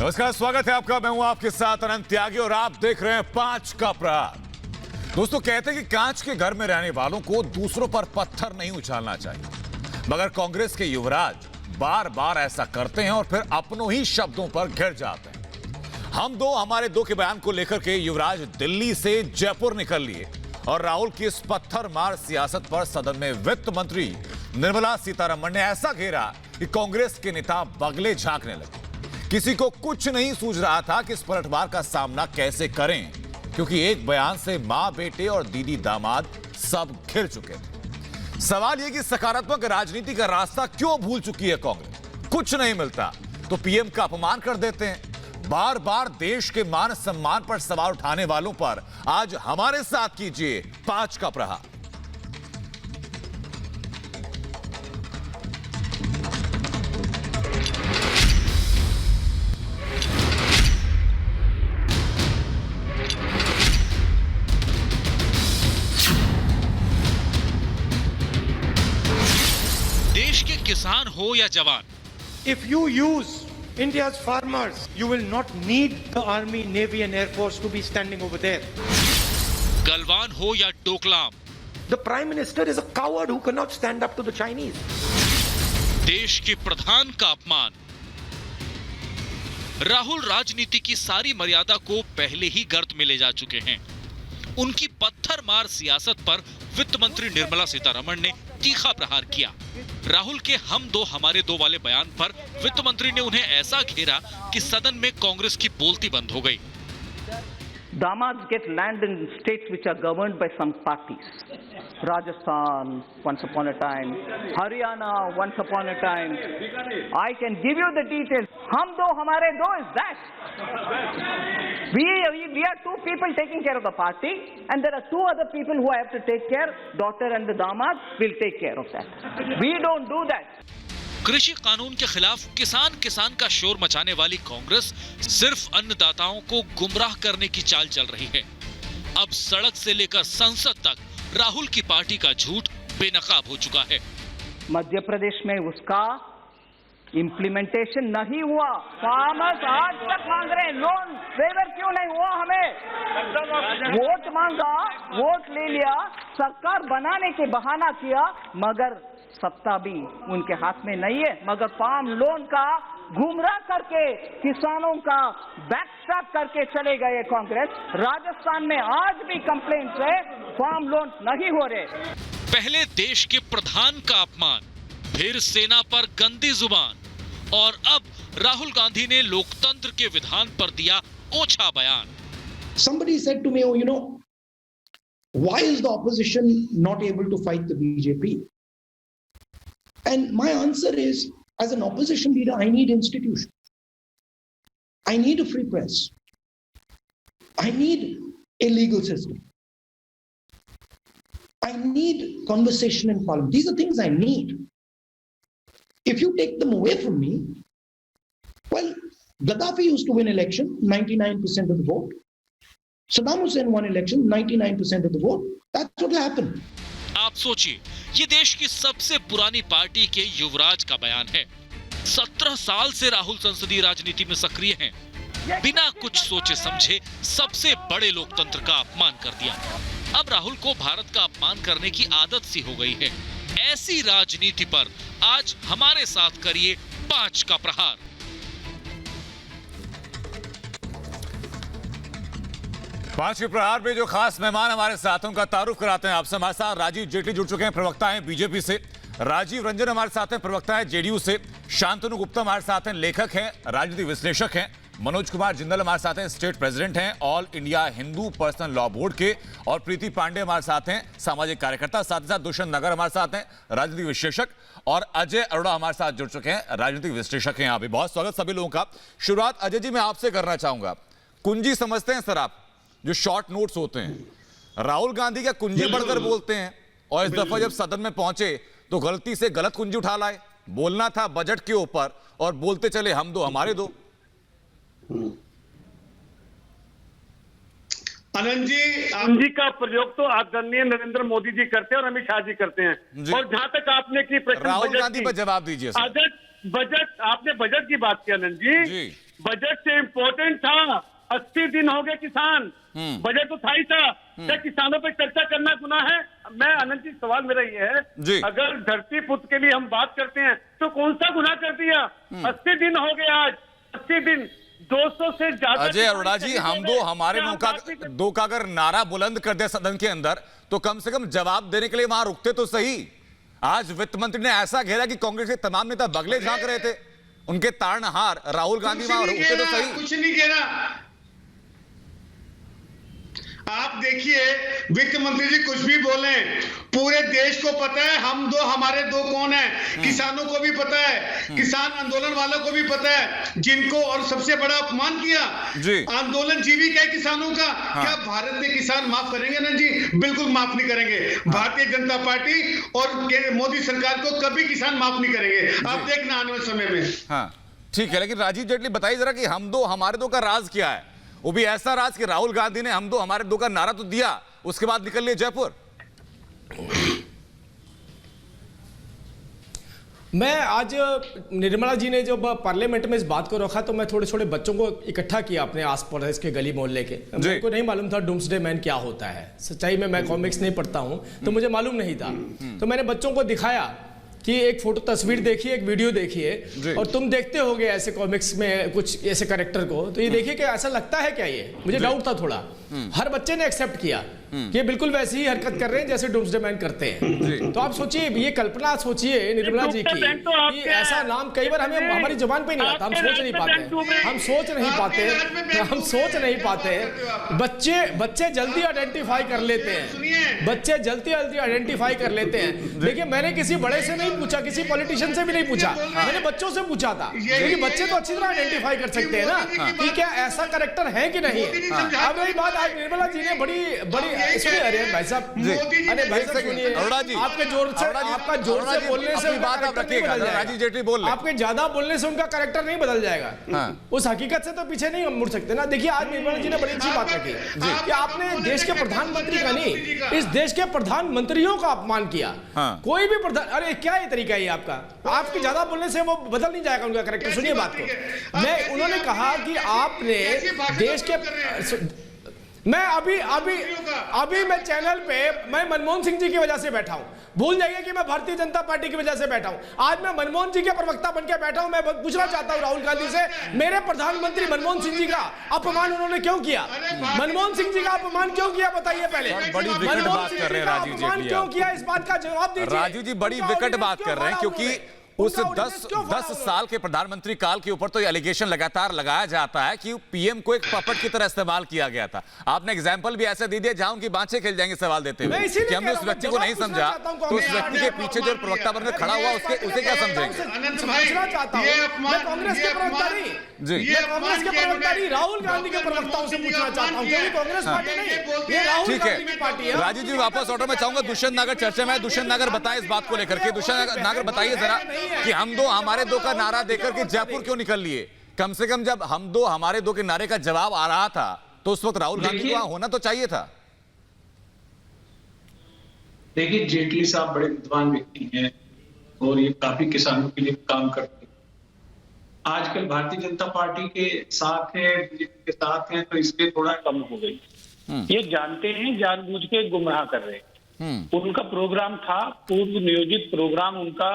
नमस्कार, स्वागत है आपका। मैं हूं आपके साथ अनंत त्यागी और आप देख रहे हैं 5 का प्रहार। दोस्तों, कहते हैं कि कांच के घर में रहने वालों को दूसरों पर पत्थर नहीं उछालना चाहिए, मगर कांग्रेस के युवराज बार बार ऐसा करते हैं और फिर अपनों ही शब्दों पर घिर जाते हैं। हम दो हमारे दो के बयान को लेकर के युवराज दिल्ली से जयपुर निकल लिए और राहुल की इस पत्थर मार सियासत पर सदन में वित्त मंत्री निर्मला सीतारमण ने ऐसा घेरा कि कांग्रेस के नेता बगले झांकने लगे। किसी को कुछ नहीं सूझ रहा था कि इस पलटवार का सामना कैसे करें, क्योंकि एक बयान से मां बेटे और दीदी दामाद सब घिर चुके थे। सवाल यह कि सकारात्मक राजनीति का रास्ता क्यों भूल चुकी है कांग्रेस। कुछ नहीं मिलता तो पीएम का अपमान कर देते हैं। बार बार देश के मान सम्मान पर सवाल उठाने वालों पर आज हमारे साथ कीजिए 5 का प्रहार। देश के किसान हो या जवान, If you use India's farmers, you will not need the army, navy and air force to be standing over there. Galwan हो या Doklam, The prime minister is a coward who cannot stand up to the Chinese. देश के प्रधान का अपमान। राहुल राजनीति की सारी मर्यादा को पहले ही गर्त में ले जा चुके हैं। उनकी पत्थर मार सियासत पर वित्त मंत्री निर्मला सीतारमण ने तीखा प्रहार किया। राहुल के हम दो हमारे दो वाले बयान पर वित्त मंत्री ने उन्हें ऐसा घेरा कि सदन में कांग्रेस की बोलती बंद हो गई। Damads get land in states which are governed by some parties. Rajasthan, once upon a time. Haryana, once upon a time. I can give you the details. Hum do, hamare do is that. We are two people taking care of the party, and there are two other people who have to take care. Daughter and the damad will take care of that. We don't do that. कृषि कानून के खिलाफ किसान का शोर मचाने वाली कांग्रेस सिर्फ अन्नदाताओं को गुमराह करने की चाल चल रही है। अब सड़क से लेकर संसद तक राहुल की पार्टी का झूठ बेनकाब हो चुका है। मध्य प्रदेश में उसका इम्प्लीमेंटेशन नहीं हुआ। फार्मर्स आज तक मांग रहे हैं लोन वेवर, क्यों नहीं हुआ? हमें वोट मांगा, वोट ले लिया, सरकार बनाने के बहाना किया, मगर सत्ता भी उनके हाथ में नहीं है। मगर फार्म लोन का गुमराह करके किसानों का बैकस्टैप करके चले गए कांग्रेस। राजस्थान में आज भी कंप्लेंट्स है, फार्म लोन नहीं हो रहे। पहले देश के प्रधान का अपमान, फिर सेना पर गंदी जुबान, और अब राहुल गांधी ने लोकतंत्र के विधान पर दिया ओछा बयान। Somebody said to me, oh, why is the opposition not able to fight the BJP? And my answer is, as an opposition leader, I need institutions. I need a free press. I need a legal system. I need conversation in parliament. These are things I need. If you take them away from me, well, Gaddafi used to win election, 99% of the vote. Saddam Hussein won election, 99% of the vote. That's what happened. आप सोचिए, ये देश की सबसे पुरानी party के युवराज का बयान है। 17 साल से राहुल संसदीय राजनीति में सक्रिय हैं। बिना कुछ सोचे समझे सबसे बड़े लोकतंत्र का अपमान कर दिया। अब राहुल को भारत का अपमान करने की आदत सी हो गई है। ऐसी राजनीति पर आज हमारे साथ करिए 5 का प्रहार। पांच के प्रहार में जो खास मेहमान हमारे साथ उनका तारुफ कराते हैं आपसे। हमारे साथ राजीव जेटली जुड़ चुके हैं, प्रवक्ता हैं बीजेपी से। राजीव रंजन हमारे साथ हैं, प्रवक्ता है जेडीयू से। शांतनु गुप्ता हमारे साथ हैं, लेखक हैं, राजनीतिक विश्लेषक हैं। मनोज कुमार जिंदल हमारे साथ हैं, स्टेट प्रेसिडेंट हैं all India Hindu personal law board के। और प्रीति पांडे हमारे साथ हैं, सामाजिक कार्यकर्ता। साथ ही साथ दुष्यंत नगर हमारे साथ हैं, राजनीतिक विश्लेषक। और अजय अरोड़ा हमारे साथ जुड़ चुके हैं, राजनीतिक विश्लेषक हैं। यहाँ पे बहुत स्वागत सभी लोगों का। शुरुआत अजय जी मैं आपसे करना चाहूंगा। कुंजी समझते हैं सर आप, जो शॉर्ट नोट्स होते हैं, राहुल गांधी क्या कुंजी बढ़कर बोलते हैं, और इस दफा जब सदन में पहुंचे तो गलती से गलत कुंजी उठा लाए। बोलना था बजट के ऊपर और बोलते चले हम दो हमारे दो। आनंद जी का प्रयोग तो आदरणीय नरेंद्र मोदी जी करते हैं और अमित शाह जी करते हैं। और जहां तक आपने की प्रश्न राहुल गांधी पर जवाब दीजिए। बजट आपने बजट की बात की आनंद जी, बजट से इम्पोर्टेंट था। 80 दिन हो गए किसान, बजट तो था ही था। क्या किसानों पे चर्चा करना गुनाह है? मैं अनंत जी, सवाल मेरा ये जी। है, अगर धरती पुत्र के लिए हम बात करते हैं तो कौन सा गुनाह कर दिया? 80 दिन हो गए आज, 80 दिन 200 से ज्यादा। अजय अरोड़ा जी, हम दो हमारे दो का अगर नारा बुलंद कर दे सदन के अंदर तो कम से कम जवाब देने के लिए वहां रुकते तो सही। आज वित्त मंत्री ने ऐसा घेरा कि कांग्रेस के तमाम नेता बगले झांक रहे थे, उनके ताड़नहार राहुल गांधी वहां रुकते तो सही। कुछ नहीं कहना। आप देखिए, वित्त मंत्री जी कुछ भी बोले, पूरे देश को पता है हम दो हमारे दो कौन है। किसानों को भी पता है, किसान आंदोलन वालों को भी पता है, जिनको और सबसे बड़ा अपमान किया जी। आंदोलन जीविका है किसानों का। क्या भारत के किसान माफ करेंगे? ना जी, बिल्कुल माफ नहीं करेंगे। भारतीय जनता पार्टी और मोदी सरकार को कभी किसान माफ नहीं करेंगे। आप देखना आने वाले समय में। हाँ ठीक है, लेकिन राजीव जेटली बताइए जरा कि हम दो हमारे दो का राज क्या है? वो भी ऐसा राज कि राहुल गांधी ने हम दो हमारे दो का नारा तो दिया, उसके बाद निकल लिए जयपुर। मैं आज निर्मला जी ने जब पार्लियामेंट में इस बात को रखा तो मैं थोड़े छोटे बच्चों को इकट्ठा किया अपने आस पड़ोस के गली मोहल्ले के। मेरे को नहीं मालूम था डूम्सडे मैन क्या होता है। सच्चाई में मैं कॉमिक्स नहीं पढ़ता हूं तो मुझे मालूम नहीं था। तो मैंने बच्चों को दिखाया कि एक फोटो तस्वीर देखिए, एक वीडियो देखिए, और तुम देखते होगे ऐसे कॉमिक्स में कुछ ऐसे कैरेक्टर को, तो ये देखिए कि ऐसा लगता है क्या? ये मुझे डाउट था थोड़ा। हर बच्चे ने एक्सेप्ट किया कि ये बिल्कुल वैसी ही हरकत कर रहे हैं जैसे डूम्सडे मैन करते हैं। तो आप सोचिए, ये कल्पना सोचिए निर्मला जी की कि ऐसा नाम कई बार हमें हमारी जुबान पे नहीं आता, हम सोच नहीं पाते। बच्चे जल्दी आइडेंटिफाई कर लेते हैं, देखिए मैंने किसी बड़े से नहीं पूछा, किसी पॉलिटिशियन से भी नहीं पूछा, मैंने बच्चों से पूछा था, क्योंकि बच्चे तो अच्छी तरह आइडेंटिफाई कर सकते हैं ना कि क्या ऐसा कैरेक्टर है कि नहीं है। अब यही बात आज निर्मला जी ने बड़ी सुनिए। अरे भाई साहब, सुनिए, आपके आपका जोर से बोलने से बात आप रखिएगा, राजीव जेटली बोल रहे हैं, आपके ज्यादा बोलने से उनका कैरेक्टर नहीं बदल जाएगा। उस हकीकत से तो पीछे नहीं मुड़ सकते ना। देखिए आज निर्मला जी ने बड़ी अच्छी बात रखी कि आपने देश के प्रधानमंत्री का नहीं, इस देश के प्रधानमंत्रियों का अपमान किया। कोई भी प्रधान, अरे क्या ये तरीका है आपका? आपके ज्यादा बोलने से वो बदल नहीं जाएगा उनका कैरेक्टर। सुनिए बात को, उन्होंने कहा कि आपने देश के, मैं अभी मैं चैनल पे मैं मनमोहन सिंह जी की वजह से बैठा हूं। भूल जाइए कि मैं भारतीय जनता पार्टी की वजह से बैठा हूं। आज मैं मनमोहन जी के प्रवक्ता बनकर बैठा हूं। मैं पूछना चाहता हूं राहुल गांधी से, मेरे प्रधानमंत्री मनमोहन सिंह जी का अपमान उन्होंने क्यों किया? मनमोहन सिंह जी का अपमान क्यों किया बताइए पहले। बड़ी विकट बात कर रहे हैं राजीव जेटली, क्यों किया इस बात का जवाब दीजिए। राजीव जी बड़ी विकट बात कर रहे हैं, क्योंकि उस 10 साल के प्रधानमंत्री काल के ऊपर तो ये एलिगेशन लगातार लगाया जाता है कि पीएम को एक पपट की तरह इस्तेमाल किया गया था। आपने एग्जांपल भी ऐसे दे दिया जहां उनकी बांछें खिल जाएंगी सवाल देते हुए कि हमने उस व्यक्ति को नहीं समझा, तो उस व्यक्ति के पीछे जो प्रवक्ता बनकर खड़ा हुआ उसे क्या समझेंगे? मैं कांग्रेस के प्रवक्ता नहीं, राहुल गांधी के प्रवक्ताओं से पूछना चाहता हूं, क्योंकि कांग्रेस पार्टी नहीं, ये राहुल गांधी की पार्टी है। राजीव जी वापस ऑर्डर में चाहूंगा दुष्यंत नागर चर्चा में। दुष्यंत नागर बताएं इस बात को लेकर के। दुष्यंत नागर बताइए जरा कि हम दो हमारे दो का नारा देकर के जयपुर क्यों निकल लिए? कम से कम जब हम दो हमारे दो के नारे का जवाब आ रहा था तो उस वक्त राहुल गांधी को वहां होना तो चाहिए था। देखिए, जेटली साहब बड़े विद्वान व्यक्ति हैं और ये काफी किसानों के लिए काम करते हैं। आजकल भारतीय जनता पार्टी के साथ है, बीजेपी के साथ है, तो इसलिए थोड़ा कम हो गई। ये जानते हैं, जानबूझ के गुमराह कर रहे हैं। उनका प्रोग्राम था, पूर्व नियोजित प्रोग्राम उनका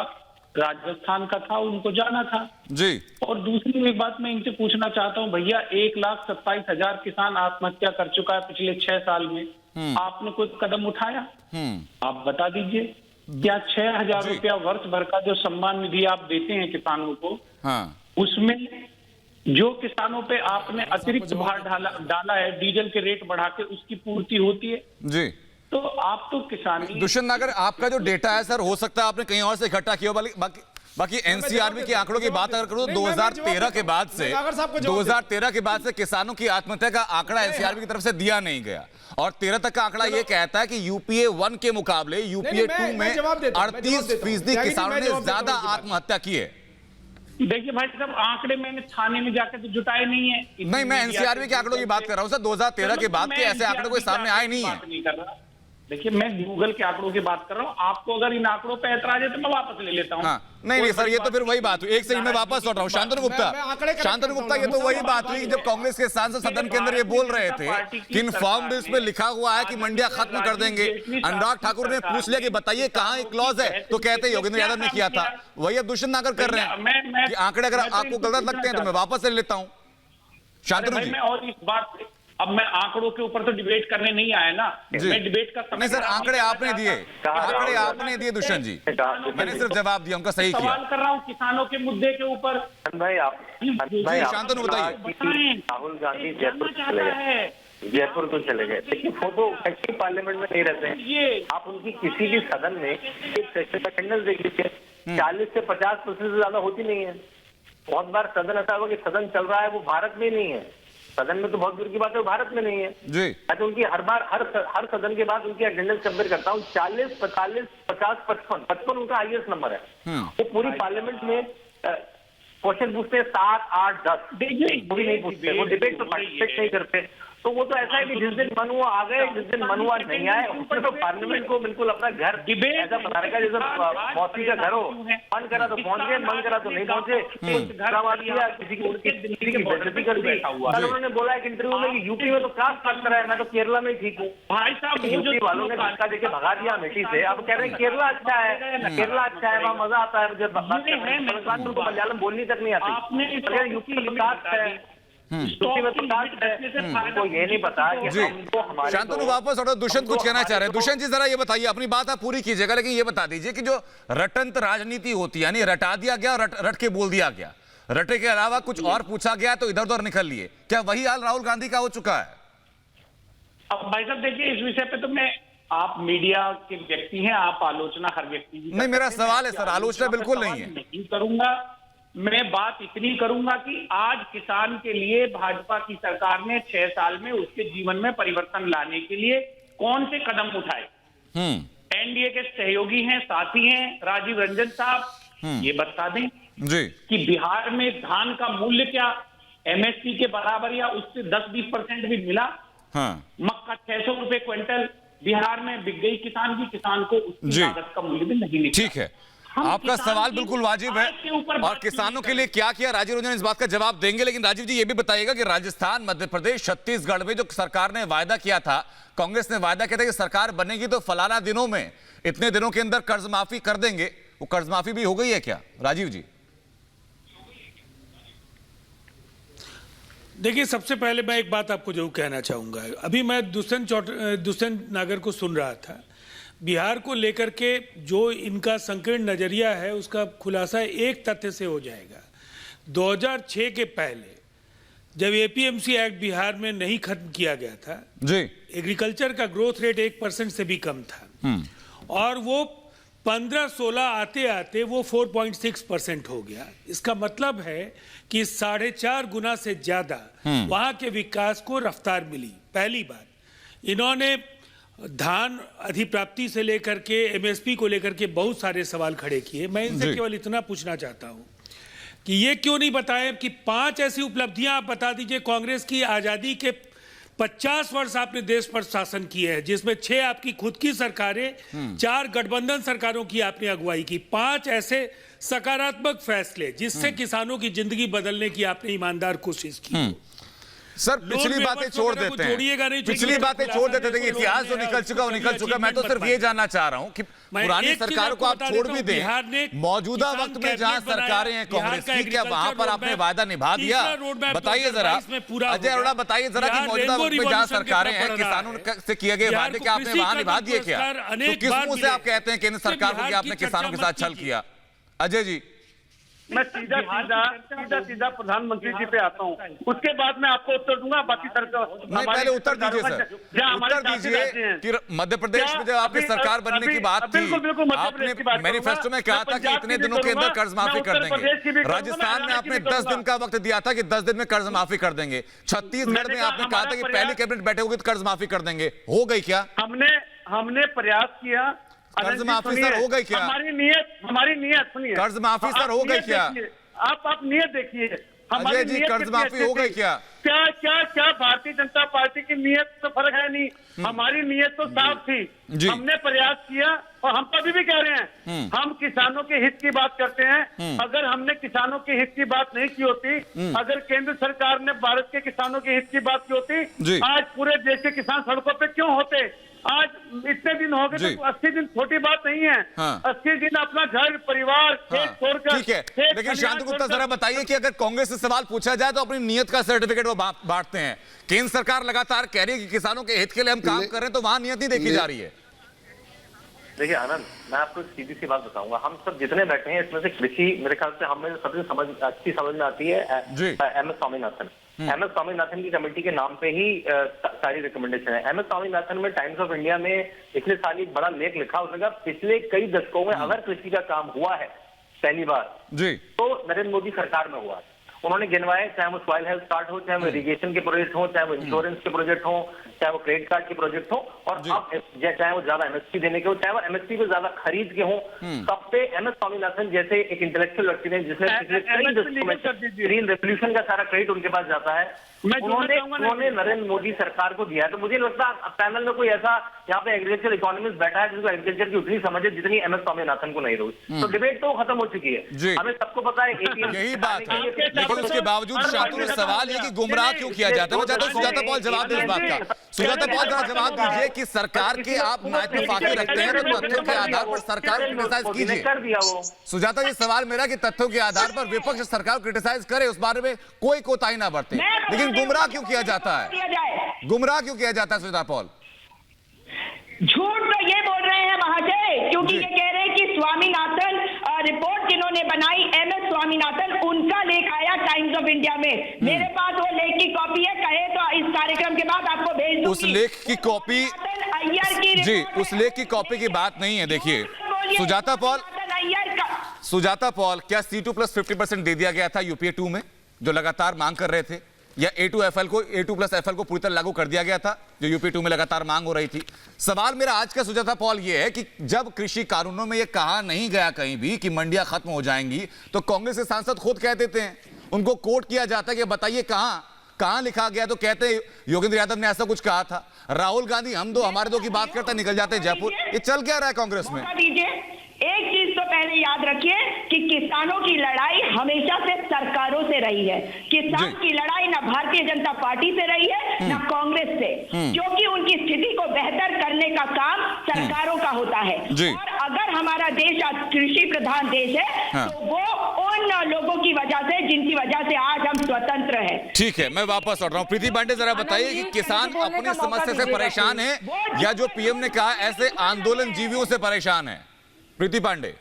राजस्थान का था, उनको जाना था जी। और दूसरी एक बात मैं इनसे पूछना चाहता हूं, भैया 1,27,000 किसान आत्महत्या कर चुका है पिछले 6 साल में। आपने कोई कदम उठाया? आप बता दीजिए। क्या 6,000 रुपया वर्ष भर का जो सम्मान निधि आप देते हैं किसानों को, उसमें जो किसानों पे आपने अतिरिक्त भार डाला है डीजल के रेट बढ़ा के, उसकी पूर्ति होती है? जी। तो आप तो किसानी। दुष्यंत नागर, आपका जो डेटा है सर, हो सकता है आपने कहीं और से इकट्ठा किया, बाकी एनसीआरबी के आंकड़ों की बात अगर करूं तो 2013 के बाद से किसानों की आत्महत्या का आंकड़ा एनसीआरबी की तरफ से दिया नहीं गया, और 13 तक का आंकड़ा यह कहता है कि यूपीए 1 के मुकाबले यूपीए 2 में 38% किसानों ने ज्यादा आत्महत्या की है। देखिए भाई साहब, आंकड़े मैंने थाने में जाकर तो जुटाए नहीं है। नहीं, मैं एनसीआरबी के आंकड़ों की बात कर रहा हूं सर। 2013 के बाद के ऐसे आंकड़े कोई सामने आए नहीं है। देखिए, मैं गूगल के आंकड़ों की बात कर रहा हूँ। आपको अगर इन आंकड़ों पे ऐतराज है तो मैं वापस ले लेता हूँ। हाँ, नहीं सर, ये तो फिर वही बात हुई। एक सेकंड में वापस लौट रहा हूँ। शांतनु गुप्ता, ये तो वही बात हुई जब कांग्रेस के सांसद सदन के अंदर ये बोल रहे थे कि इन फॉर्म बिल्स में लिखा हुआ है कि मंडियां खत्म कर देंगे। अनुराग ठाकुर ने पूछ लिया कि बताइए कहाँ एक क्लॉज है, तो कहते योगेंद्र यादव ने किया था। वही अब दुष्यंत नागर कर रहे हैं कि आंकड़े अगर आपको गलत लगते हैं तो मैं वापस ले लेता हूँ। शांतनु जी, मैं और इस बात, अब मैं आंकड़ों के ऊपर तो डिबेट करने नहीं आया ना, मैं डिबेट का नहीं सर, आंकड़े आपने दिए दुष्यंत जी, मैंने सिर्फ जवाब दिया, उनका सही किया। सवाल कर रहा हूँ किसानों के मुद्दे के ऊपर। भाई शांतनु बताइए। राहुल गांधी जयपुर चले गए, लेकिन फोटो एक्टिव पार्लियामेंट में नहीं रहते हैं। आप उनकी किसी भी सदन में एक सेशन अटेंडेंस देख लीजिए, 40 से 50% से ज्यादा होती नहीं है। बहुत बार सदन ऐसा होगा कि सदन चल रहा है, वो भारत में नहीं है। सदन में तो बहुत दूर की बात है, वो भारत में नहीं है जी। मैं तो उनकी हर बार हर सदन के बाद उनकी अटेंडेंस कंपेयर करता हूँ। 40, 45, 50, 55 उनका हाईएस्ट नंबर है। वो पूरी पार्लियामेंट में क्वेश्चन पूछते हैं 7, 8, 10, वो भी नहीं पूछते, वो डिबेट तो पार्टिसिपेट नहीं करते। तो वो तो ऐसा है कि जिस दिन मन हुआ आ गए, जिस दिन मन हुआ नहीं आए। उसने तो पार्लियामेंट को बिल्कुल अपना घर ऐसा बना रखा जैसे मौसी का घर हो, मन करा तो पहुंच गए, मन करा तो नहीं पहुंचे, किसी की बेइज्जती कर दी। कल उन्होंने बोला एक इंटरव्यू में कि यूपी में तो कास्ट फर्क रहा है, मैं तो केरला में ठीक हूँ। भाई साहब, यूपी वालों ने धक्का देके भगा दिया अमेठी से। अब कह रहे हैं केरला अच्छा है, केरला अच्छा है, वहाँ मजा आता है। मुझे मलयालम बोलनी तक नहीं आती। यूपी में कास्ट है, तो ये नहीं पता कि हमको हमारे। शांतनु वापस और दुष्यंत कुछ कहना चाह रहे हैं। दुष्यंत जी जरा ये बताइए, अपनी बात आप पूरी कीजिएगा, लेकिन ये बता दीजिए कि जो रटंत राजनीति होती है, यानी रटा दिया गया और रट के बोल दिया गया, रटे के अलावा कुछ और पूछा गया तो इधर उधर निकल लिए, क्या वही हाल राहुल गांधी का हो चुका है? अब भाई साहब देखिए, इस विषय पे तो मैं, आप मीडिया के व्यक्ति हैं, आप आलोचना हर व्यक्ति की नहीं, मेरा सवाल है सर, आलोचना बिल्कुल नहीं है। नहीं करूंगा, मैं बात इतनी करूंगा कि आज किसान के लिए भाजपा की सरकार ने 6 साल में उसके जीवन में परिवर्तन लाने के लिए कौन से कदम उठाए। एनडीए के सहयोगी हैं, साथी हैं राजीव रंजन साहब, ये बता दें जी कि बिहार में धान का मूल्य क्या एमएसपी के बराबर या उससे 10-20% भी मिला। मक्का 600 रुपए क्विंटल बिहार में बिक गई किसान को उसकी लागत का मूल्य भी नहीं मिला। ठीक है, आपका सवाल बिल्कुल वाजिब है। और किसानों के लिए क्या किया, राजीव रंजन इस बात का जवाब देंगे। लेकिन राजीव जी ये भी बताइएगा कि राजस्थान, मध्य प्रदेश, छत्तीसगढ़ में जो सरकार ने वायदा किया था, कांग्रेस ने वायदा किया था कि सरकार बनेगी तो फलाना दिनों में, इतने दिनों के अंदर कर्ज माफी कर देंगे, वो कर्ज माफी भी हो गई है क्या राजीव जी? देखिए, सबसे पहले मैं एक बात आपको जरूर कहना चाहूंगा। अभी मैं दुष्यंत नागर को सुन रहा था, बिहार को लेकर के जो इनका संकीर्ण नजरिया है उसका खुलासा एक तथ्य से हो जाएगा। 2006 के पहले जब एपीएमसी एक्ट बिहार में नहीं खत्म किया गया था जी, एग्रीकल्चर का ग्रोथ रेट 1% से भी कम था और वो 15-16 आते आते वो 4.6% हो गया। इसका मतलब है कि 4.5 गुना से ज्यादा वहां के विकास को रफ्तार मिली। पहली बात, इन्होंने धान अधिप्राप्ति से लेकर के एमएसपी को लेकर के बहुत सारे सवाल खड़े किए। मैं इनसे केवल इतना पूछना चाहता हूं कि ये क्यों नहीं बताएं कि 5 ऐसी उपलब्धियां आप बता दीजिए। कांग्रेस की आजादी के 50 वर्ष आपने देश पर शासन किए हैं, जिसमें 6 आपकी खुद की सरकारें, 4 गठबंधन सरकारों की आपने अगुवाई की। 5 ऐसे सकारात्मक फैसले जिससे किसानों की जिंदगी बदलने की आपने ईमानदार कोशिश की। सर पिछली बातें छोड़ देते हैं, पिछली बातें छोड़ देते थे, इतिहास जो निकल चुका वो निकल चुका। मैं तो सिर्फ ये जानना चाह रहा हूं कि पुरानी सरकार को आप छोड़ भी दें, मौजूदा वक्त में जहां सरकारें हैं कांग्रेस की, क्या वहां पर आपने वायदा निभा दिया? बताइए जरा अजय अरोड़ा, बताइए जरा कि मौजूदा वक्त में जहां सरकारें हैं, किसानों से किए गए वादे क्या आपने वहां निभा दिए क्या? तो किस मुंह से आप कहते हैं केंद्र सरकार को कि आपने किसानों के साथ छल किया? अजय जी, मैं सीधा प्रधानमंत्री जी पे आता हूँ, उसके बाद मैं आपको उत्तर दूंगा। बाकी पहले उत्तर दीजिए सर, उत्तर दीजिए कि मध्य प्रदेश में जब आपकी सरकार बनने की बात थी, आपने मैनिफेस्टो में कहा था कि इतने दिनों के अंदर कर्ज माफी कर देंगे। राजस्थान में आपने 10 दिन का वक्त दिया था कि 10 दिन में कर्ज माफी कर देंगे। छत्तीसगढ़ में आपने कहा था कि पहली कैबिनेट बैठे होगी तो कर्ज माफी कर देंगे। हो गई क्या? हमने प्रयास किया। कर्ज माफी सर हो गई क्या? हमारी नीयत सुनिए। कर्ज माफी सर हो गई क्या? आप नीयत देखिए। अजय जी, कर्ज माफी हो गई क्या? क्या क्या क्या भारतीय जनता पार्टी की नीयत तो फर्क है नहीं, हमारी नीयत तो साफ थी। हमने प्रयास किया और हम तो अभी भी कह रहे हैं, हम किसानों के हित की बात करते हैं। अगर हमने किसानों के हित की बात नहीं की होती, अगर केंद्र सरकार ने भारत के किसानों के हित की बात की होती, आज पूरे देश के किसान सड़कों पे क्यों होते? आज इतने दिन हो गए तो 80 दिन छोटी बात नहीं है। 80 दिन अपना घर परिवार खेत छोड़कर। ठीक है, लेकिन शांत गुप्ता जरा बताइए कि अगर कांग्रेस से सवाल पूछा जाए तो अपनी नियत का सर्टिफिकेट वो बांटते हैं। केंद्र सरकार लगातार कह रही है कि किसानों के हित के लिए हम काम कर रहे हैं, तो वहां नियत नहीं देखी जा रही है। देखिए आनंद, मैं आपको सीधी सी बात बताऊंगा, हम सब जितने बैठे हैं इसमें से कृषि मेरे ख्याल से हमें सबसे अच्छी समझ में आती है M S Swaminathan. M S Swaminathan की कमेटी के नाम पे ही सारी रिकमेंडेशन है। एम एस स्वामीनाथन में टाइम्स ऑफ इंडिया में पिछले साल एक बड़ा लेख लिखा, उसने कहा पिछले कई दशकों में अगर कृषि का काम हुआ है पहली बार तो नरेंद्र मोदी सरकार में हुआ है। उन्होंने गिनवाए, चाहे वो सॉइल हेल्थ कार्ड हो, चाहे वो इरिगेशन के प्रोजेक्ट हो, चाहे वो इंश्योरेंस के प्रोजेक्ट हो, चाहे वो क्रेडिट कार्ड के प्रोजेक्ट हो, और अब चाहे वो ज्यादा एमएसपी देने के हो, चाहे वो एमएसपी पे ज्यादा खरीद के हो, सब पे एम एस स्वामीनाथन जैसे एक इंटेलेक्चुअल व्यक्ति ने जिसने ग्रीन रेवोल्यूशन का सारा क्रेडिट उनके पास जाता है, उन्होंने नरेंद्र मोदी सरकार को दिया है। तो मुझे लगता है पैनल में कोई ऐसा यहाँ पे एग्रीकल्चर इकोनॉमिस्ट बैठा है जिसको एग्रीकल्चर की उतनी समझ है जितनी एम एस स्वामीनाथन को नहीं रही। तो डिबेट तो खत्म हो चुकी है, हमें सबको पता है यही बात है। लेकिन उसके बावजूद शांतु सवाल है कि गुमराह क्यों किया जाता है। मैं चाहता हूं सुजाता पॉल जवाब दे इस बात का। सुजाता पॉल जरा जवाब दीजिए कि सरकार के आप नाइतफाकी रखते हैं तो तथ्यों के आधार पर सरकार को क्रिटिसाइज कीजिए। सुजाता जी, सवाल मेरा कि तथ्यों के आधार पर विपक्ष सरकार को क्रिटिसाइज करे, उस बारे में कोई कोताही ना बरते, लेकिन गुमराह क्यों किया जाता है? गुमराह क्यों किया जाता है सुजाता पॉल? झूठ तो ये बोल रहे हैं महाजय, क्योंकि ये कह रहे हैं कि स्वामीनाथन रिपोर्ट जिन्होंने बनाई एम एस स्वामीनाथन, उनका लेख आया टाइम्स ऑफ इंडिया में। मेरे पास वो लेख की कॉपी है, कहे तो इस कार्यक्रम के बाद आपको भेज दूंगी। उस लेख की कॉपी जी, उस लेख की कॉपी की बात नहीं है। देखिए सुजाता पॉल, क्या C2+50% दे दिया गया था यूपीए 2 में जो लगातार मांग कर रहे थे, या A2+FL को पूरी तरह लागू कर दिया गया था जो यूपी 2 में लगातार मांग हो रही थी? सवाल मेरा आज का सुजाता पॉल ये है कि जब कृषि कानूनों में ये कहा नहीं गया कहीं भी कि मंडियां खत्म हो जाएंगी, तो कांग्रेस के सांसद खुद कह देते हैं, उनको कोट किया जाता है कि बताइए कहां लिखा गया, तो कहते हैं योगेंद्र यादव ने ऐसा कुछ कहा था। राहुल गांधी हम दो हमारे दो की बात करते निकल जाते हैं जयपुर। ये चल क्या रहा है कांग्रेस में? एक चीज तो पहले याद रखिए कि किसानों की लड़ाई हमेशा से सरकारों से रही है। किसान की लड़ाई ना भारतीय जनता पार्टी से रही है ना कांग्रेस से, क्योंकि उनकी स्थिति को बेहतर करने का काम सरकारों का होता है। और अगर हमारा देश आज कृषि प्रधान देश है तो वो उन लोगों की वजह से जिनकी वजह से आज हम स्वतंत्र हैं। ठीक है, मैं वापस लौट रहा हूँ। प्रीति पांडे, जरा बताइए कि किसान अपनी समस्या से परेशान है या जो पीएम ने कहा ऐसे आंदोलन जीवियों से परेशान है? प्रीति पांडे।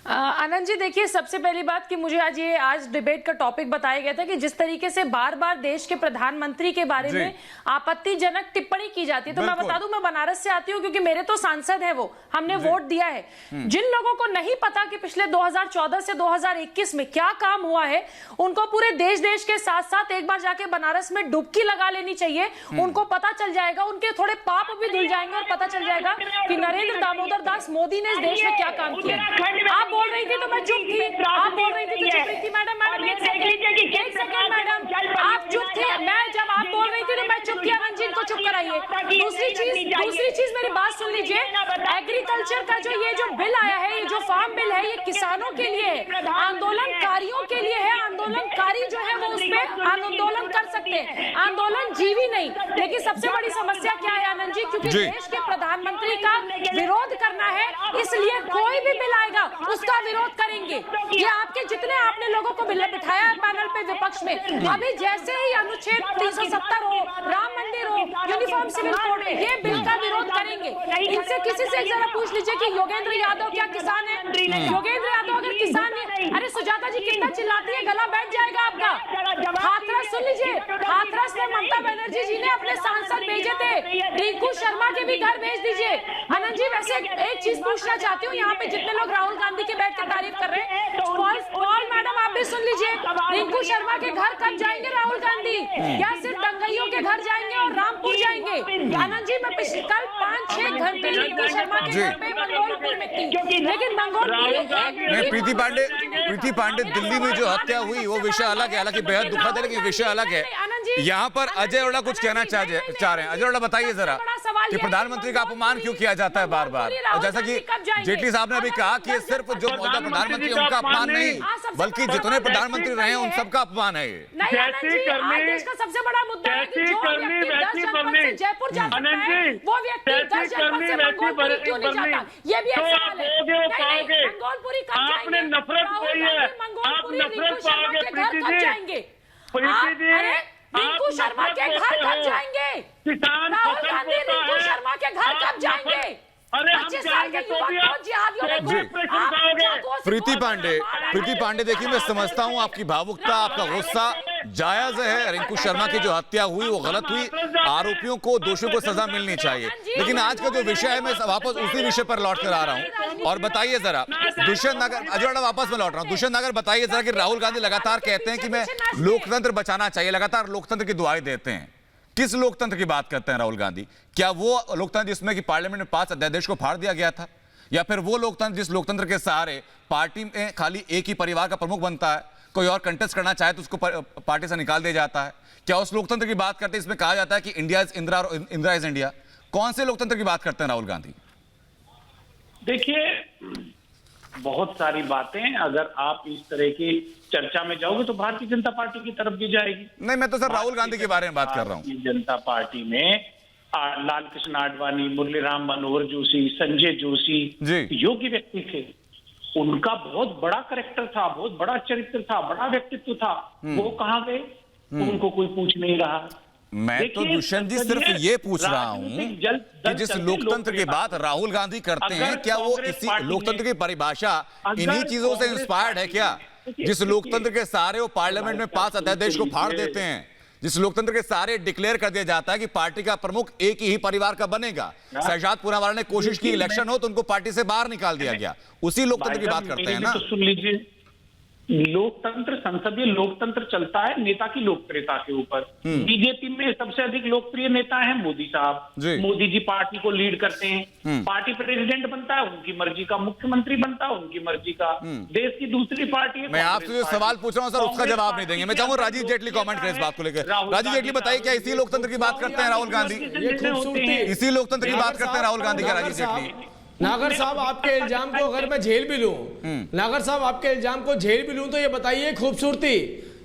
आनंद जी, देखिए, सबसे पहली बात कि मुझे आज डिबेट का टॉपिक बताया गया था कि जिस तरीके से बार बार देश के प्रधानमंत्री के बारे में आपत्तिजनक टिप्पणी की जाती है, तो मैं बता दूं, मैं बनारस से आती हूं क्योंकि मेरे तो सांसद है, वो हमने वोट दिया है। जिन लोगों को नहीं पता कि पिछले 2014 से 2021 में क्या काम हुआ है, उनको पूरे देश के साथ साथ एक बार जाके बनारस में डुबकी लगा लेनी चाहिए। उनको पता चल जाएगा, उनके थोड़े पाप भी धुल जाएंगे और पता चल जाएगा कि नरेंद्र दामोदर दास मोदी ने इस देश में क्या काम किया। आप बोल रही थी तो मैं चुप थी, आप बोल रही थी तो चुप रही थी। मैडम एक सेकंड मैडम, आप चुप थी। मैं जब आप बोल रही थी तो मैं चुप थी। रंजीत को चुप कराइए। दूसरी चीज मेरी बात सुन लीजिए। एग्रीकल्चर का जो बिल आया है, ये जो फार्म बिल है, ये किसानों के लिए है, आंदोलनकारियों के लिए है। आंदोलनकारी जो है वो उसमें आंदोलन कर सकते हैं, आंदोलन जीवी नहीं। लेकिन सबसे बड़ी समस्या क्या है आनंद जी, क्योंकि देश के प्रधानमंत्री का विरोध करना है, इसलिए कोई भी बिल आएगा उसका विरोध करेंगे। ये आपके जितने आपने लोगों को बिठाया है पैनल पे विपक्ष में, अभी जैसे ही अनुच्छेद 370 हो, राम मंदिर हो, यूनिफॉर्म सिविल कोड हो, ये बिल का विरोध करेंगे। इनसे किसी से जरा पूछ लीजिए कि योगेंद्र यादव क्या किसान है? योगेंद्र यादव अगर किसान है, अरे सुजाता जी कितना चिल्लाती है, गला बैठ जाएगा आपका। हाथरस सुन लीजिए, हाथरस में ममता बनर्जी जी ने अपने सांसद भेजे थे, रिंकू शर्मा के भी घर भेज दीजिए। आनंद जी, वैसे एक चीज पूछना चाहती हूँ, यहाँ पे जितने लोग राहुल गांधी के बैठ कर तारीफ कर रहे हैं, पॉल मैडम आप भी सुन लीजिए, रिंकू शर्मा के घर कब जाएंगे राहुल गांधी? क्या सिर्फ दंगइयों के घर जाएंगे और रामपुर जाएंगे? आनंद जी, मैं कल 5-6 घंटे रिंकू शर्मा के घर पे मंगोलपुर में थी, लेकिन मंगोलपुर प्रीति पांडे दिल्ली में जो हत्या हुई वो विषय अलग है, हालांकि बेहद दुखद है, लेकिन विषय अलग है। यहाँ पर अजय अरोड़ा कुछ कहना चाह रहे हैं। अजय अरोड़ा बताइए जरा कि प्रधानमंत्री का अपमान क्यों किया जाता है बार बार, और जैसा कि जेटली साहब ने अभी कहा कि सिर्फ जो मौजूदा प्रधानमंत्री है उनका अपमान नहीं, बल्कि जितने प्रधानमंत्री रहे हैं उन सबका अपमान है ये। देश का सबसे बड़ा मुद्दा है कि जो व्यक्ति 10 जनपद से जयपुर जा सकता है, वो व्यक्ति 10 जनपद से मंगोलपुरी क्यों नहीं जाता? ये भी एक सवाल है। मंगोलपुरी कब जाएंगे? मंगोलपुरी रिंकू शर्मा के घर कब जाएंगे? अरे रिंकू शर्मा के घर कब जाएंगे? राहुल गांधी रिंकू शर्मा के घर कब जाएंगे? 25 साल के युवक को जिहादियों ने प्रीति पांडे देखिए, मैं समझता हूं आपकी भावुकता, आपका गुस्सा जायज है। रिंकू शर्मा की जो हत्या हुई वो गलत हुई, आरोपियों को, दोषियों को सजा मिलनी चाहिए, लेकिन आज का जो विषय है मैं वापस उसी विषय पर लौट कर आ रहा हूं। और बताइए जरा दुष्यंत नगर, अजय वापस में लौट रहा हूं। दुष्यंत नगर बताइए जरा कि राहुल गांधी लगातार कहते हैं कि मैं लोकतंत्र बचाना चाहिए, लगातार लोकतंत्र की दुआएं देते हैं। किस लोकतंत्र की बात करते हैं राहुल गांधी? क्या वो लोकतंत्र जिसमें कि पार्लियामेंट में 5 अध्यादेश को फाड़ दिया गया था, या फिर वो लोकतंत्र जिस लोकतंत्र के सहारे पार्टी में खाली एक ही परिवार का प्रमुख बनता है, कोई और कंटेस्ट करना चाहे तो उसको पार्टी से निकाल दिया जाता है? क्या उस लोकतंत्र की बात करते हैं इसमें कहा जाता है कि इंडिया इज इंदिरा और इंदिरा इज इंडिया? कौन से लोकतंत्र की बात करते हैं राहुल गांधी? देखिए, बहुत सारी बातें अगर आप इस तरह की चर्चा में जाओगे तो भारतीय जनता पार्टी की तरफ भी जाएगी। नहीं, मैं तो सर राहुल गांधी के बारे में बात कर रहा हूँ। भारतीय जनता पार्टी में लाल कृष्ण आडवाणी, मुरली राम मनोहर जोशी, संजय जोशी योग्य व्यक्ति थे। उनका बहुत बड़ा कैरेक्टर था, बहुत बड़ा चरित्र था, बड़ा व्यक्तित्व था। वो कहाँ गए? उनको कोई पूछ नहीं रहा। मैं तो दुष्यंत जी सिर्फ ये पूछ रहा हूं कि जिस लोकतंत्र की बात राहुल गांधी करते हैं, क्या वो इसी लोकतंत्र की परिभाषा इन्हीं चीजों से इंस्पायर्ड है क्या? जिस लोकतंत्र के सहारे वो पार्लियामेंट में 5 अध्यादेश को फाड़ देते हैं, जिस लोकतंत्र के सहारे डिक्लेयर कर दिया जाता है कि पार्टी का प्रमुख एक ही परिवार का बनेगा। शहजाद पूनावाला ने कोशिश की, इलेक्शन हो तो उनको पार्टी से बाहर निकाल दिया गया। उसी लोकतंत्र की बात करते हैं ना। सुन लीजिए, लोकतंत्र, संसदीय लोकतंत्र चलता है नेता की लोकप्रियता के ऊपर। बीजेपी में सबसे अधिक लोकप्रिय नेता है मोदी साहब। मोदी जी पार्टी को लीड करते हैं, पार्टी प्रेसिडेंट बनता है उनकी मर्जी का, मुख्यमंत्री बनता है उनकी मर्जी का। देश की दूसरी पार्टी, मैं आपसे जो सवाल पूछ रहा हूं सर उसका जवाब नहीं देंगे। मैं चाहूंगा राजीव जेटली कमेंट करें इस बात को लेकर। राजीव जेटली बताइए, क्या इसी लोकतंत्र की बात करते हैं राहुल गांधी? इसी लोकतंत्र की बात करते हैं राहुल गांधी का? राजीव जेटली, नागर साहब आपके इल्जाम को अगर मैं झेल भी लूं, नागर साहब आपके इल्जाम को झेल भी लूं, तो ये बताइए खूबसूरती,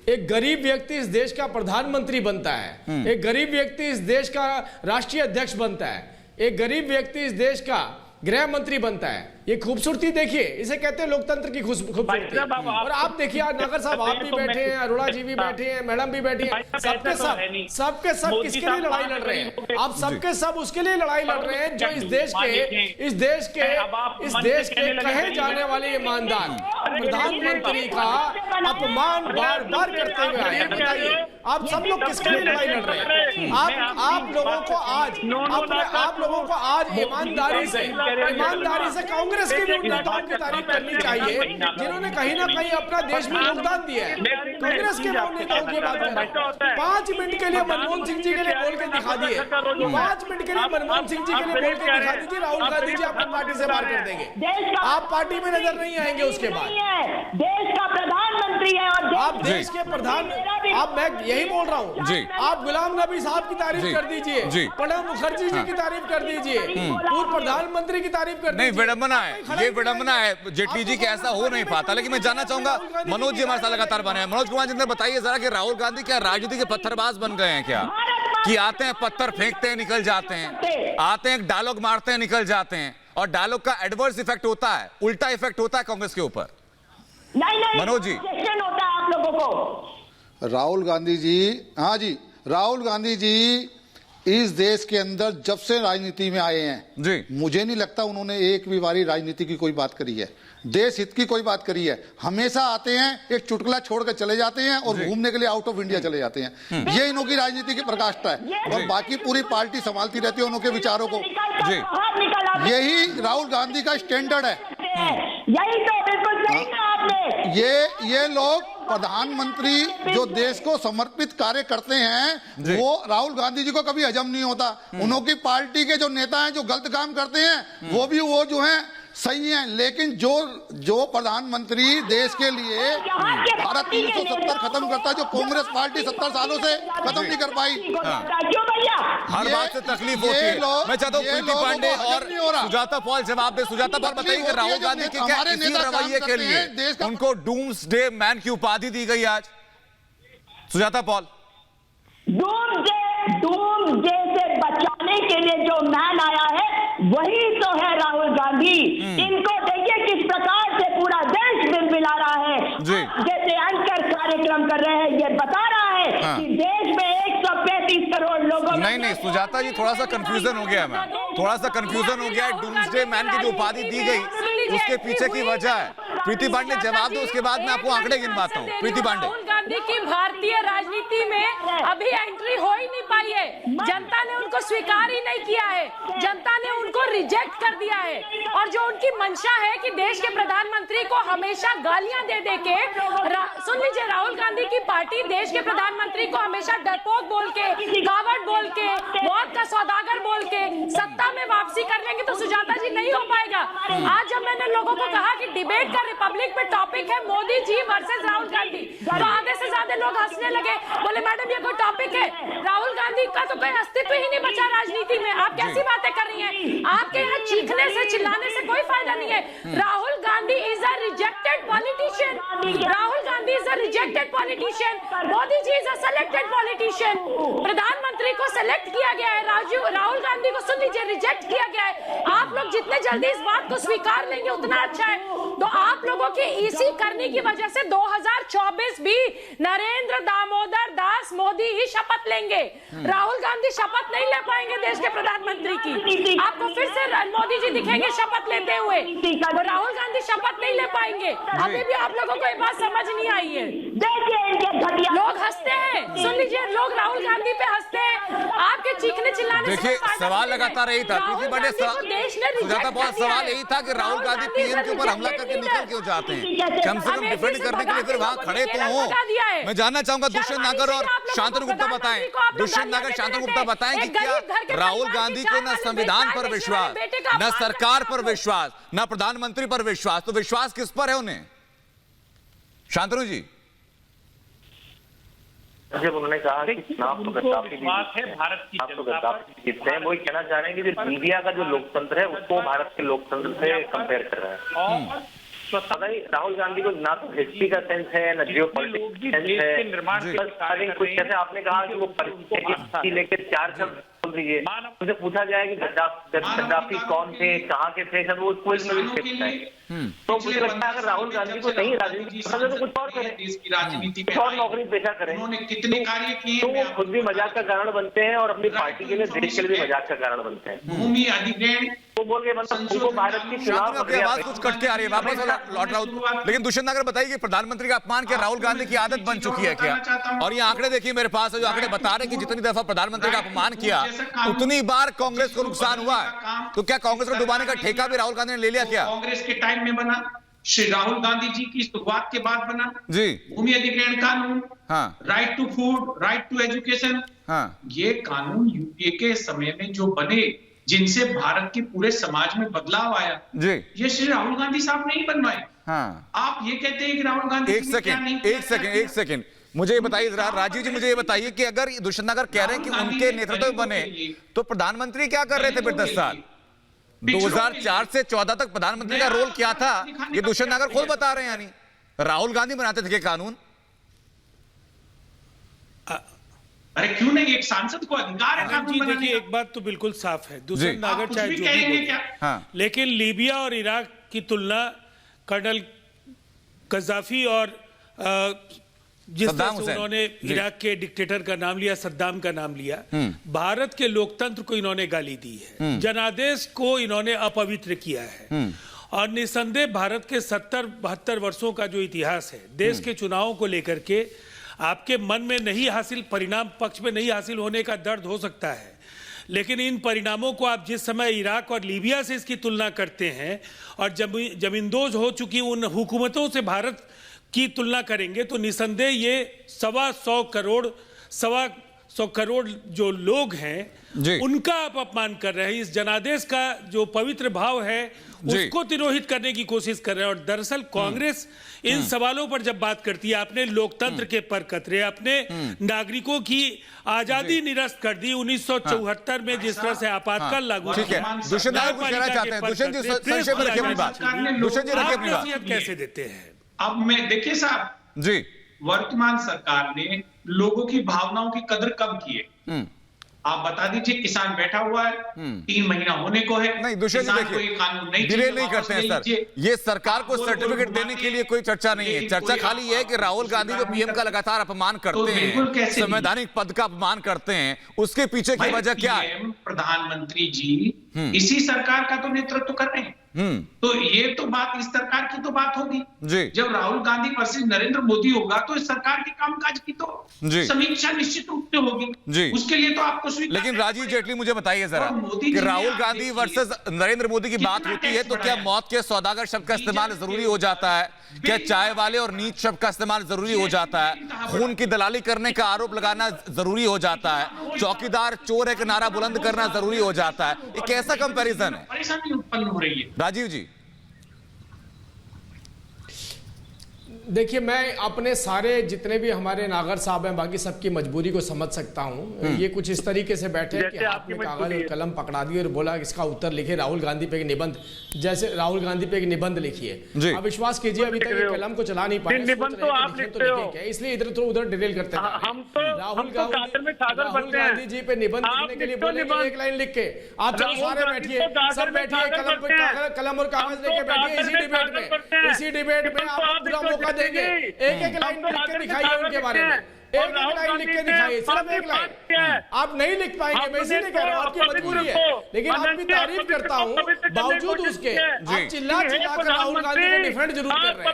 एक गरीब व्यक्ति इस देश का प्रधानमंत्री बनता है, एक गरीब व्यक्ति इस देश का राष्ट्रीय अध्यक्ष बनता है, एक गरीब व्यक्ति इस देश का गृह मंत्री बनता है। ये खूबसूरती देखिए, इसे कहते हैं लोकतंत्र की खूबसूरती। और आप देखिए नागर साहब, आप भी बैठे हैं, अरोड़ा जी भी बैठे हैं, मैडम भी बैठी हैं, सबके सब किसके लिए लड़ाई लड़ रहे हैं? आप सबके सब उसके लिए लड़ाई लड़ रहे हैं जो इस देश के कहे जाने वाले ईमानदार प्रधानमंत्री का अपमान बार बार करते हुए आए हैं। बताइए आप सब लोग किसके लिए लड़ाई लड़ रहे हैं? आप लोगों को आज ईमानदारी से कांग्रेस के भी नेताओं की तारीफ करनी चाहिए जिन्होंने कहीं ना कहीं अपना देश में योगदान दिया है। कांग्रेस के नेताओं की बात करें, 5 मिनट के लिए मनमोहन सिंह जी के लिए बोल के दिखा दिए, 5 मिनट के लिए मनमोहन सिंह जी के लिए बोल के दिखा दीजिए, राहुल गांधी जी आपको पार्टी से बाहर कर देंगे। आप पार्टी में नजर नहीं आएंगे उसके बाद। देश का प्रधानमंत्री है और आप देश के प्रधान, आप मैं यही बोल रहा हूँ, आप गुलाम नबी साहब की तारीफ कर दीजिए, प्रणब मुखर्जी जी की तारीफ कर दीजिए, पूर्व प्रधानमंत्री की तारीफ कर दीजिए। विडंबना है, ये विडंबना है जेटली जी के, ऐसा हो नहीं पाता। लेकिन मैं जानना चाहूंगा, मनोज जी हमारे साथ लगातार बने हैं, मनोज कुमार जी बताइए जरा कि राहुल गांधी क्या राजनीति के पत्थरबाज बन गए हैं क्या? कि आते हैं पत्थर फेंकते हैं निकल जाते हैं, आते हैं डायलॉग मारते हैं निकल जाते हैं, और डायलॉग का एडवर्स इफेक्ट होता है, उल्टा इफेक्ट होता है कांग्रेस के ऊपर। मनोज जी, होता है आप लोगों को। राहुल गांधी जी, हाँ जी, राहुल गांधी जी इस देश के अंदर जब से राजनीति में आए हैं जी, मुझे नहीं लगता उन्होंने एक भी बारी राजनीति की कोई बात करी है, देश हित की कोई बात करी है। हमेशा आते हैं, एक चुटकुला छोड़ कर चले जाते हैं और घूमने के लिए आउट ऑफ इंडिया चले जाते हैं। ये इनकी राजनीति की प्रकाष्ठा है, और बाकी पूरी पार्टी संभालती रहती है उनके विचारों को। जी, यही राहुल गांधी का स्टैंडर्ड है। हैं। यही तो बिल्कुल सही कहा आपने। ये लोग प्रधानमंत्री जो देश को समर्पित कार्य करते हैं वो राहुल गांधी जी को कभी हजम नहीं होता। उनकी पार्टी के जो नेता हैं जो गलत काम करते हैं वो जो हैं सही है, लेकिन जो प्रधानमंत्री देश के लिए भारत 370 खत्म करता है, जो कांग्रेस पार्टी 70 सालों से खत्म नहीं कर पाई। हर बात से तकलीफ होती है। मैं चाहता हूँ प्रीति पांडे और सुजाता पॉल जवाब दे। सुजाता पॉल बताइए कि राहुल गांधी के क्या इसी रवैये के लिए उनको डूम्सडे मैन की उपाधि दी गई आज? सुजाता पॉल, डूम्सडे से बचाने के लिए जो मैन आया है वही तो है राहुल गांधी। इनको देखिए किस प्रकार से पूरा देश बिलबिला रहा है। जैसे एंकर कार्यक्रम कर रहे हैं, ये बता रहा है कि देश में 135 करोड़ लोगों में। नहीं सुजाता जी, थोड़ा सा कंफ्यूजन हो गया है। थोड़ा सा कंफ्यूजन हो गया है। डूम्सडे मैन की जो उपाधि दी गई उसके पीछे की वजह है। प्रीति पांडे जवाब दो, उसके बाद मैं आपको आंकड़े गिनवाता हूँ। प्रीति पांडे, राहुल गांधी की भारतीय राजनीति में अभी एंट्री हो ही नहीं पाई है। जनता ने उनको स्वीकार ही नहीं किया है, जनता ने उनको रिजेक्ट कर दिया है। और जो उनकी मंशा है कि देश के प्रधानमंत्री को हमेशा गालियां दे के, सुन लीजिए, राहुल गांधी की पार्टी देश के प्रधानमंत्री को हमेशा डरपोक बोल के, कावड़ बोल के, मौत का सौदागर बोल के सत्ता में वापसी कर लेंगे तो सुजाता जी नहीं हो पाएगा। आज जब मैंने लोगों को कहा कि डिबेट का रिपब्लिक पे टॉपिक है मोदी जी वर्सेस राहुल गांधी, तो आधे से ज्यादा लोग हंसने लगे, बोले मैडम ये कोई टॉपिक है? राहुल गांधी का तो कोई अस्तित्व ही नहीं बचा राजनीति में। आप कैसी बातें कर रही हैं? आपके यहाँ चीखने से चिल्लाने से कोई फायदा नहीं है। Rahul Gandhi is a rejected politician. Rahul Gandhi is a rejected politician. Modi ji is a selected politician. प्रधानमंत्री को सेलेक्ट किया गया है, राहुल गांधी को सुन लीजिए रिजेक्ट किया गया है। आप लोग जितने जल्दी इस बात को स्वीकार लेंगे उतना अच्छा है। तो आप लोगों के इसी करने की वजह से 2024 भी नरेंद्र दामोदर दास मोदी ही शपथ लेंगे। राहुल गांधी शपथ नहीं ले पाएंगे देश के प्रधानमंत्री की। आपको फिर से मोदी जी दिखेंगे शपथ लेते हुए, तो राहुल गांधी शपथ नहीं ले पाएंगे। अभी भी आप लोगों को ये बात समझ नहीं आई है। लोग हंसते हैं, सुन लीजिए, लोग राहुल गांधी पे हंसते हैं आपके चीखने चिल्लाने से। देखिए सवाल लगातार यही था प्रीति पांडे, सुजाता पॉल, सवाल यही था कि राहुल गांधी पीएम के ऊपर हमला करके निकल क्यों जाते हैं? कम से कम डिफेंड करने के लिए फिर वहां खड़े तो हो। मैं जानना चाहूंगा दुष्यंत नागर और शांतनु गुप्ता बताएं, दुष्यंत नागर, शांतनु गुप्ता बताएं कि क्या राहुल गांधी को न संविधान पर विश्वास, न सरकार पर विश्वास, न प्रधानमंत्री पर विश्वास, तो विश्वास किस पर है उन्हें? शांतनु जी, जब उन्होंने कहा कि चुनाव तो गद्दाफी जीतते हैं, वही कहना चाह रहे हैं कि जो लीबिया का जो लोकतंत्र है उसको भारत के लोकतंत्र से कंपेयर कर रहा है। राहुल गांधी को ना तो हिस्ट्री का सेंस है, ना जियो पॉलिटिक्स सेंस है। कुछ जैसे आपने कहा कि वो परिस्थिति लेकर 4 शब्द बोल दीजिए, उनसे पूछा जाए कि गद्दाफी कौन थे, कहाँ के थे, सब वो क्विज में भी लिखता है। तो मुझे लगता है अगर राहुल गांधी को नहीं राजनीति पसंद है तो कुछ और करें, कुछ और नौकरी पेशा करें। उन्होंने कितने कार्य किए, तो वो खुद भी मजाक का कारण बनते हैं और अपनी पार्टी के लिए, देश के लिए भी मजाक का कारण बनते हैं। भूमि अधिग्रहण वो बोल के मतलब उनको भारत की चुनाव आवाज कुछ कट के आ रही है, वापस लौट रहा हूं। लेकिन दुष्यंत नागर बताइए कि प्रधानमंत्री का अपमान क्या राहुल गांधी की आदत बन चुकी है क्या? और ये आंकड़े देखिए मेरे पास है, जो आंकड़े बता रहे हैं कि जितनी दफा प्रधानमंत्री का अपमान किया उतनी बार कांग्रेस को नुकसान हुआ है। तो क्या कांग्रेस को डुबाने का ठेका भी राहुल गांधी ने ले लिया क्या? कांग्रेस के टाइम में बना, श्री राहुल गांधी जी की शुरुआत के बाद बना जी भूमि अधिग्रहण कानून, right to food, right to education. ये कानून यूपीए के समय में जो बने, जिनसे भारत के पूरे समाज में बदलाव आया, जी ये श्री राहुल गांधी साहब नहीं बनवाए। आप ये कहते हैं कि राहुल गांधी एक सेकेंड मुझे ये बताइए जरा, राजीव जी मुझे ये बताइए कि अगर दुष्यंत नागर कह रहे हैं कि उनके नेतृत्व में बने तो प्रधानमंत्री क्या कर रहे थे फिर 10 साल? 2004 से 14 तक प्रधानमंत्री का रोल क्या था, ये दुष्यंत नागर खुद बता रहे हैं। यानी राहुल गांधी बनाते थे कानून? अरे क्यों नहीं, एक सांसद को अधिकार है कानून बनाने का। देखिए एक बात तो बिल्कुल साफ है, दुष्यंत नागर चाहे जो भी बोले, लेकिन लीबिया और इराक की तुलना कर्नल गद्दाफी और जिस तरह से उन्होंने इराक के डिक्टेटर का नाम लिया, सद्दाम का नाम लिया, भारत के लोकतंत्र को इन्होंने गाली दी है, जनादेश को इन्होंने अपवित्र किया है। और निसंदेह भारत के 70-72 वर्षों का जो इतिहास है, देश के चुनावों को लेकर के आपके मन में नहीं हासिल परिणाम पक्ष में नहीं हासिल होने का दर्द हो सकता है, लेकिन इन परिणामों को आप जिस समय इराक और लीबिया से इसकी तुलना करते हैं और जमींदोज हो चुकी उन हुकूमतों से भारत की तुलना करेंगे तो निसंदेह ये 125 करोड़ जो लोग हैं उनका आप अपमान कर रहे हैं। इस जनादेश का जो पवित्र भाव है उसको तिरोहित करने की कोशिश कर रहे हैं। और दरअसल कांग्रेस इन सवालों पर जब बात करती है, आपने लोकतंत्र के पर कतरे, अपने नागरिकों की आजादी निरस्त कर दी 1974 में जिस तरह से आपातकाल लागू कैसे देते हैं? अब मैं देखिए साहब जी, वर्तमान सरकार ने लोगों की भावनाओं की कदर कब की है? आप बता दीजिए। किसान बैठा हुआ है, 3 महीना होने को है। नहीं दुष्यंत जी, देखिए डिले नहीं करते हैं सर। ये सरकार को सर्टिफिकेट देने के लिए कोई चर्चा नहीं है। चर्चा खाली ये है कि राहुल गांधी जो पीएम का लगातार अपमान करते हैं, संवैधानिक पद का अपमान करते हैं, उसके पीछे की वजह क्या है? प्रधानमंत्री जी इसी सरकार का तो नेतृत्व कर रहे हैं। तो ये तो बात इस सरकार की तो बात होगी जी। जब राहुल गांधी वर्सेस नरेंद्र मोदी होगा तो इस सरकार के कामकाज की तो समीक्षा निश्चित रूप से होगी जी। उसके लिए तो आपको लेकिन राजीव जेटली मुझे बताइए जरा कि राहुल गांधी वर्सेस नरेंद्र मोदी की बात होती है तो क्या मौत के सौदागर शब्द का इस्तेमाल जरूरी हो जाता है? क्या चाय वाले और नीच शब्द का इस्तेमाल जरूरी हो जाता है? खून की दलाली करने का आरोप लगाना जरूरी हो जाता है? चौकीदार चोर है का नारा बुलंद करना जरूरी हो जाता है? ये कैसा कंपैरिजन है? परेशानी उत्पन्न हो रही है राजीव जी। देखिए, मैं अपने सारे जितने भी हमारे नागर साहब हैं बाकी सबकी मजबूरी को समझ सकता हूं। ये कुछ इस तरीके से बैठे कि हाथ में कागज और कलम पकड़ा दिए और बोला इसका उत्तर लिखे राहुल गांधी पे एक निबंध, जैसे राहुल गांधी पे एक निबंध लिखिए। अब विश्वास कीजिए अभी तक कलम को चला नहीं पाए, इसलिए इधर तो उधर डिटेल करते हैं। राहुल गांधी जी पे निबंध लिखने के लिए बोले एक लाइन लिख के आप सारे बैठिए, सब बैठिए, कलम और कागज लेके बैठिए इसी डिबेट में आप पूरा मौका देंगे। एक लाइन लिख के दिखाइए उनके बारे में, एक लाइन लिख के दिखाइए, सिर्फ एक लाइन। आप नहीं लिख पाएंगे, मैं इसी नहीं कह रहा हूं, आपकी मजबूरी है, लेकिन आपकी तारीफ करता हूं बावजूद उसके आप चिल्ला कर राहुल गांधी को डिफेंड जरूर कर रहे हैं,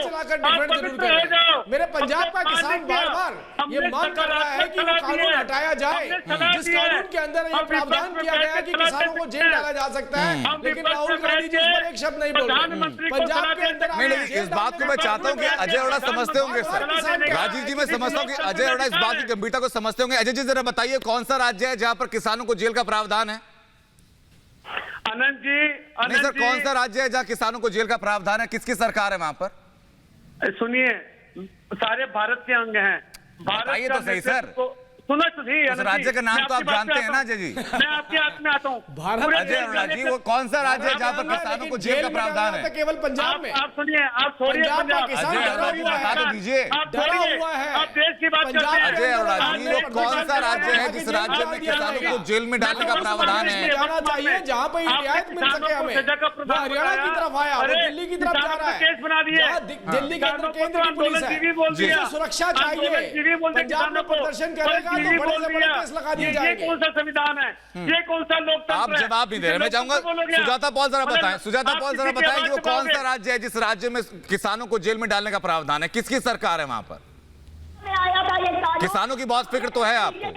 चिल्ला कर डिफेंड जरूर कर रहे हैं। मेरे पंजाब का किसान बार बार ये मांग कर रहा है कि वो कानून हटाया जाए जिस कानून के अंदर ये प्रावधान किया गया है कि किसानों को जेल डाला जा सकता है, लेकिन राहुल गांधी जी इस पर एक शब्द नहीं बोल रहे। पंजाब के अंदर इस बात को मैं चाहता हूं कि अजय अरोड़ा समझते होंगे सर। राजीव जी मैं समझता हूं कि अजय अरोड़ा इस बात की गंभीरता को समझते होंगे। अजय जी जरा बताइए कौन सा राज्य है जहां पर किसानों को जेल का प्रावधान है? अनंत जी, नहीं सर, कौन सा राज्य है जहां किसानों को जेल का प्रावधान है? किसकी सरकार है वहां पर? सुनिए, सारे भारत के अंग हैं। बताइए तो सही सर, सुनो तो सही। उस राज्य का नाम तो आप जानते हैं ना अजय जी? मैं आपके हाथ में आता हूँ। अजय अरोड़ा जी, वो कौन सा राज्य है जहाँ पर किसानों को जेल का प्रावधान है? केवल पंजाब में। आप सुनिए, आप छोड़िए पंजाब। अजय अरोड़ा जी बता तो दीजिए, डरा हुआ है। आप देश की बात करते हैं। अजय अरोड़ा जी, वो कौन सा राज्य है जिस राज्य में किसानों को जेल में डालने का प्रावधान है? जाना चाहिए जहाँ पर रियायत मिल सके हमें। हरियाणा की तरफ आया, दिल्ली की तरफ जा रहा है, केस बना दिए। दिल्ली के अंदर केंद्र की पुलिस है, सुरक्षा चाहिए। पंजाब में प्रदर्शन करेगा तो बड़े से बड़े केस लगा दिए जाएंगे। ये कौन सा संविधान है? ये कौन सा लोकतंत्र है? आप जवाब नहीं दे रहे। मैं चाहूंगा सुजाता पॉल जरा बताएं, सुजाता पॉल जरा बताएं कि वो कौन सा राज्य है जिस राज्य में किसानों को जेल में डालने का प्रावधान है? किसकी सरकार है वहां पर? किसानों की बहुत फिक्र तो है आपको।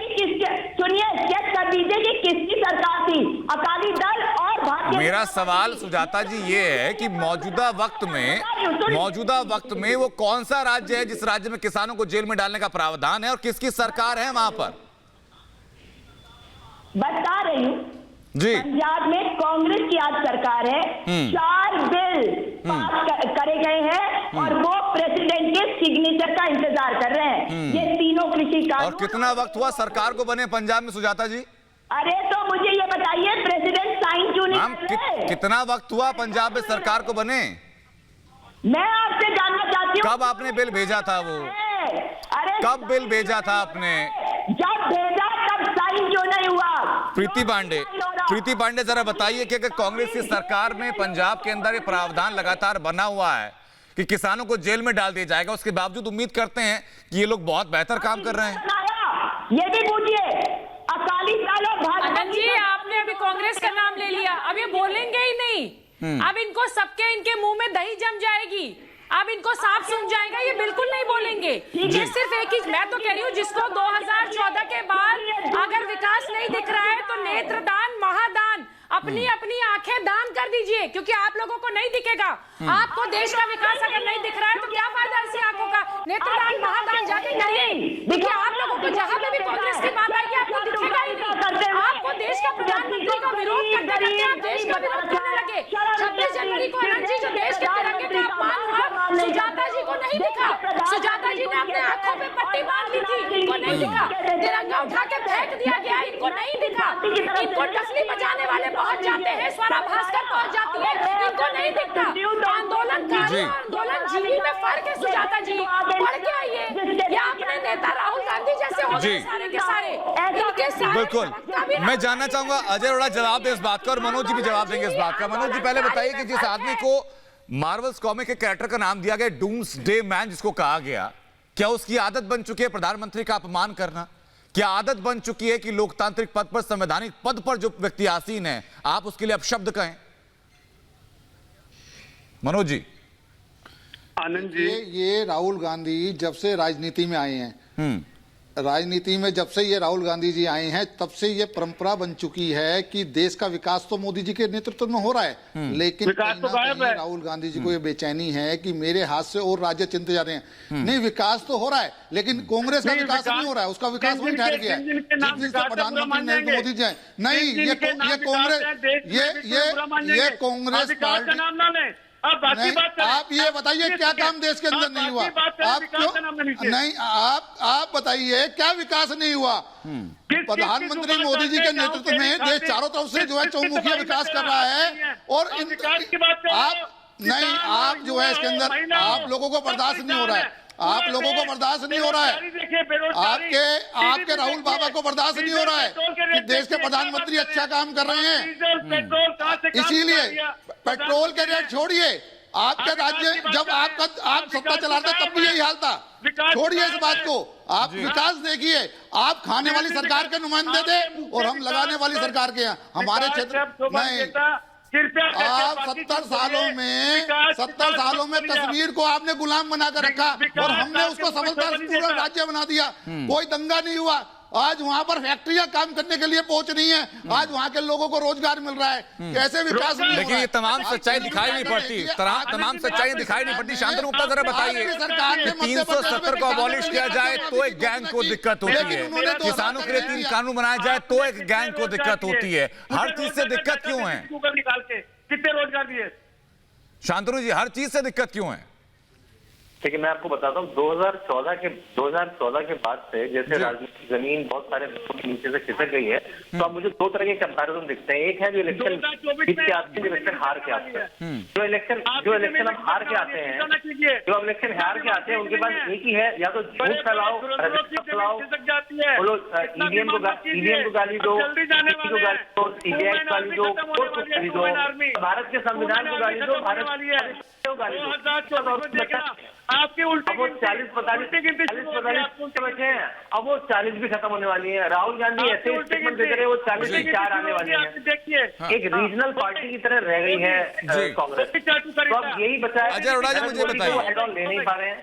सुनिए, चेक कर दीजिए कि किसकी सरकार थी, अकाली दल और भारतीय। मेरा सवाल सुजाता जी ये है कि मौजूदा वक्त में वो कौन सा राज्य है जिस राज्य में किसानों को जेल में डालने का प्रावधान है और किसकी सरकार है वहां पर? बता रही हूँ जी। पंजाब में कांग्रेस की आज सरकार है। 4 बिल पास करे गए हैं और वो प्रेसिडेंट के सिग्नेचर का इंतजार कर रहे हैं। ये तीनों कृषि कानून। और कितना वक्त हुआ सरकार को बने पंजाब में सुजाता जी? अरे तो मुझे ये बताइए, प्रेसिडेंट साइन क्यों नहीं कर रहे? कितना वक्त हुआ पंजाब में सरकार को बने? मैं आपसे जानना चाहती हूँ कब आपने बिल भेजा था? वो अरे कब बिल भेजा था आपने? जब भेजा तब साइन क्यों नहीं हुआ? प्रीति पांडे जरा बताइए कि कांग्रेस की सरकार में पंजाब के अंदर ये प्रावधान लगातार बना हुआ है कि किसानों को जेल में डाल दिया जाएगा, उसके बावजूद उम्मीद करते हैं कि ये लोग बहुत बेहतर काम कर रहे हैं। ये भी पूछिए, अकाली दल और भाजपा जी, आपने अभी कांग्रेस का नाम ले लिया, अब ये बोलेंगे ही नहीं। अब इनको सबके इनके मुंह में दही जम जाएगी। अब इनको साफ सुन जाएगा, ये बिल्कुल नहीं बोलेंगे। ये सिर्फ एक ही, मैं तो कह रही हूँ जिसको 2014 के बाद अगर विकास नहीं दिख रहा है तो नेत्रदान महादान, अपनी अपनी आंखें दान कर दीजिए, क्योंकि आप लोगों को नहीं दिखेगा। आपको देश का विकास अगर नहीं दिख रहा है तो क्या फायदा ऐसी आंखों का? नेत्रदान महादान जाके करिए। देखिए आप लोगों को जहां पे भी कांग्रेस की बात आएगी आपको दिखेगा ही नहीं। आपको देश का प्रधानमंत्री का विरोध करते करते आप देश का विरोध करने लगे। 26 जनवरी को एनर्जी जो देश के तिरंगे का अपमान हुआ, सुजाता जी को नहीं दिखा। सुजाता जी ने अपने आंखों पे पट्टी बांध ली थी, इनको नहीं दिखा। तिरंगा उठा के फेंक दिया गया, इनको नहीं दिखा। इनको टसली बजाने वाले पहुंच जाते हैं, स्वरा भास्कर पहुंच जाती है, इनको नहीं दिखता। आंदोलनकारी और आंदोलनजीवी में फर्क है। सुजाता जी पढ़ के आइए, या अपने नेता राहुल गांधी जैसे हो गए सारे के सारे। बिल्कुल, मैं जानना चाहूंगा अजय अरोड़ा जवाब दे इस बात का, और मनोज जी भी जवाब देंगे इस बात का। मनोज जी पहले बताइए कि जिस आदमी को मार्वल्स कॉमिक के कैरेक्टर का नाम दिया गया डूम्सडे मैन जिसको कहा गया, क्या उसकी आदत बन चुकी है प्रधानमंत्री का अपमान करना? क्या आदत बन चुकी है कि लोकतांत्रिक पद पर, संवैधानिक पद पर जो व्यक्ति आसीन है, आप उसके लिए अपशब्द कहें? मनोज जी। आनंद जी, ये राहुल गांधी जब से राजनीति में आए हैं, राजनीति में जब से ये राहुल गांधी जी आए हैं तब से ये परंपरा बन चुकी है कि देश का विकास तो मोदी जी के नेतृत्व में हो रहा है, लेकिन कहीं ना कहीं राहुल गांधी जी को ये बेचैनी है कि मेरे हाथ से और राज्य चिंते जा रहे हैं। नहीं, विकास तो हो रहा है, लेकिन कांग्रेस का विकास नहीं हो रहा है, उसका विकास वही ठहर गया है। जिस दिन से प्रधानमंत्री नरेंद्र मोदी जी हैं, नहीं, ये कांग्रेस, ये कांग्रेस पार्टी। आप ये बताइए क्या काम देश के अंदर नहीं हुआ? आप क्यों नहीं, आप बताइए क्या विकास नहीं हुआ? प्रधानमंत्री मोदी जी के नेतृत्व में देश चारों तरफ से जो है चौमुखी विकास कर रहा है, और आप नहीं, आप जो है इसके अंदर आप लोगों को बर्दाश्त नहीं हो रहा है, आप लोगों को बर्दाश्त नहीं हो रहा है, आपके राहुल बाबा को बर्दाश्त नहीं हो रहा है कि देश के प्रधानमंत्री अच्छा काम कर रहे हैं। इसीलिए पेट्रोल के रेट छोड़िए, आपके राज्य जब आप सत्ता चला रहे तब भी यही हाल था। छोड़िए इस बात को, आप विकास देखिए। आप खाने वाली सरकार के नुमाइंदे थे और हम लगाने वाली सरकार के हैं। हमारे क्षेत्र में आप 70 सालों में कश्मीर को आपने गुलाम बनाकर रखा और हमने उसको सफलतापूर्वक राज्य बना दिया। कोई दंगा नहीं हुआ। आज वहां पर फैक्ट्रियां काम करने के लिए पहुंच रही हैं, आज वहां के लोगों को रोजगार मिल रहा है। कैसे विकास? लेकिन ये तमाम सच्चाई दिखाई नहीं पड़ती, तमाम सच्चाइयां दिखाई नहीं पड़ती। शांतनु गुप्ता जरा बताइए, 370 को अबॉलिश किया जाए तो एक गैंग को दिक्कत होती है, किसानों के लिए 3 कानून बनाया जाए तो एक गैंग को दिक्कत होती है। हर चीज से दिक्कत क्यों है? कितने रोजगार दिए? शांतनु जी, हर चीज से दिक्कत क्यों है? देखिए मैं आपको बताता हूँ, 2014 के बाद से जैसे राजनीतिक जमीन बहुत सारे लोगों के नीचे से खिसक गई है, तो अब मुझे 2 तरह के कंपैरिजन दिखते हैं। एक है जो इलेक्शन जीत के आते हैं, जो इलेक्शन हार के आते हैं। जो इलेक्शन हम हार के आते हैं, जो इलेक्शन हार के आते हैं, उनके पास एक ही है, या तो झूठ फैलाओ, बोलो ईवीएम को गाली दो, सीबीआई को गाली दो, कोर्ट को गाली दो, भारत के संविधान को गाली दो, भारत को गाली दो। आपके उल्टे अब वो 40-45 बचे हैं, अब वो 40 भी खत्म होने वाली है। राहुल गांधी ऐसे स्टेटमेंट दे रहे हैं, वो 40 से 4 आने वाली है। देखिए एक रीजनल पार्टी की तरह रह गई है कांग्रेस। तो अब यही बचा है, अजय अरोड़ा जी मुझे बताइए, हेड ऑन ले नहीं पा रहे हैं,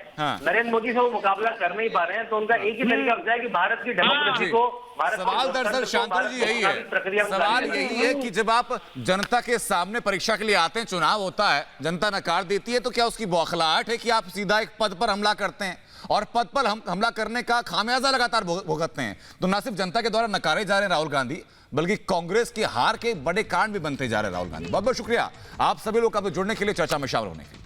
नरेंद्र मोदी से वो मुकाबला कर नहीं पा रहे हैं, तो उनका एक ही तरीका बचा है कि भारत की डेमोक्रेसी को, सवाल दरअसल शांतनु जी यही है, सवाल यही है कि जब आप जनता के सामने परीक्षा के लिए आते हैं, चुनाव होता है, जनता नकार देती है, तो क्या उसकी बौखलाहट है कि आप सीधा एक पद पर हमला करते हैं और पद पर हमला करने का खामियाजा लगातार भुगतते हैं? तो न सिर्फ जनता के द्वारा नकारे जा रहे हैं राहुल गांधी, बल्कि कांग्रेस की हार के बड़े कांड भी बनते जा रहे हैं राहुल गांधी। बहुत बहुत शुक्रिया आप सभी लोग का जुड़ने के लिए, चर्चा में शामिल होने के लिए।